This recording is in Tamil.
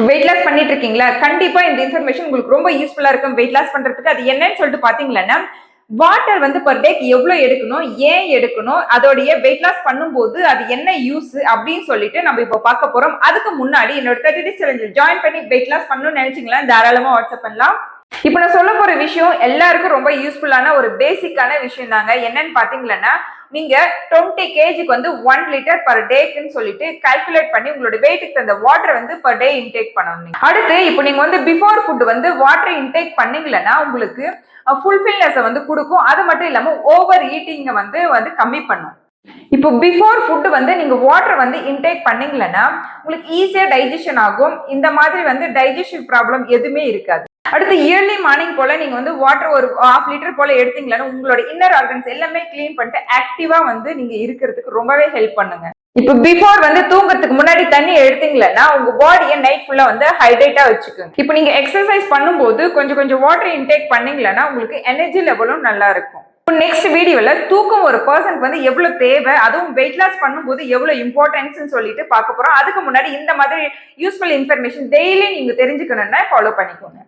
வெயிட் லாஸ் பண்ணிட்டு இருக்கீங்களா? கண்டிப்பா இந்த இன்ஃபர்மேஷன் உங்களுக்கு ரொம்ப யூஸ்ஃபுல்லா இருக்கும். வெயிட் லாஸ் பண்றதுக்கு அது என்னன்னு சொல்லிட்டு பாத்தீங்கன்னா, வாட்டர் வந்து பர் டேக்கு எவ்வளவு எடுக்கணும், ஏன் எடுக்கணும், அதோடைய வெயிட் லாஸ் பண்ணும்போது அது என்ன யூஸ் அப்படின்னு சொல்லிட்டு நம்ம இப்போ பார்க்க போறோம். அதுக்கு முன்னாடி என்னோட 30 days சேலஞ்சில் ஜாயின் பண்ணி வெயிட் லாஸ் பண்ணணும்னு நினைச்சீங்களா, தாராளமா வாட்ஸ்அப் பண்ணலாம். இப்ப நான் சொல்ல போற விஷயம் எல்லாருக்கும் ரொம்ப யூஸ்ஃபுல்லான ஒரு பேசிக்கான விஷயம் தாங்க. என்னன்னு பாத்தீங்கன்னா, நீங்க 20 kgக்கு வந்து 1 லிட்டர் பர் டேக்குன்னு சொல்லிட்டு கால்குலேட் பண்ணி உங்களோட வெயிட்டுக்கு அந்த வாட்டர் வந்து பர் டே இன்டேக் பண்ணணும். அடுத்து இப்போ நீங்க வந்து பிஃபோர் ஃபுட் வந்து வாட்டர் இன்டேக் பண்ணீங்களன்னா உங்களுக்கு ஃபுல்ஃபில்னஸ் வந்து கொடுக்கும். அது மட்டும் இல்லாம ஓவர் ஈட்டிங்க வந்து கம்மி பண்ணும். இப்போ பிஃபோர் ஃபுட் வந்து நீங்க வாட்டர் வந்து இன்டேக் பண்ணீங்களன்னா உங்களுக்கு ஈஸியா டைஜஷன் ஆகும். இந்த மாதிரி வந்து டைஜஷன் ப்ராப்ளம் எதுவுமே இருக்காது. அடுத்து இயர்லி மார்னிங் போல நீங்க வந்து வாட்டர் ஒரு 1/2 லிட்டர் போல எடுத்தீங்கன்னா உங்களோட இன்னர் ஆர்கன்ஸ் எல்லாமே கிளீன் பண்ணிட்டு ஆக்டிவா வந்து நீங்க இருக்கிறதுக்கு ரொம்பவே ஹெல்ப் பண்ணுங்க. இப்போ பிஃபோர் வந்து தூங்குறதுக்கு முன்னாடி தண்ணி எடுத்தீங்கன்னா உங்க பாடியை நைட் ஃபுல்லா வந்து ஹைட்ரேட்டா வச்சுக்கோங்க. இப்போ நீங்க எக்ஸசைஸ் பண்ணும்போது கொஞ்சம் வாட்டர் இன்டேக் பண்ணீங்கன்னா உங்களுக்கு எனர்ஜி லெவலும் நல்லா இருக்கும். நெக்ஸ்ட் வீடியோல தூக்கம் ஒரு பர்சனுக்கு வந்து எவ்வளவு தேவை, அதுவும் வெயிட் லாஸ் பண்ணும்போது எவ்வளவு இம்பார்ட்டன்ஸ் சொல்லிட்டு பார்க்க போறோம். அதுக்கு முன்னாடி இந்த மாதிரி யூஸ்ஃபுல் இன்ஃபர்மேஷன் டெய்லி நீங்க தெரிஞ்சுக்கணும்னா ஃபாலோ பண்ணிக்கோங்க.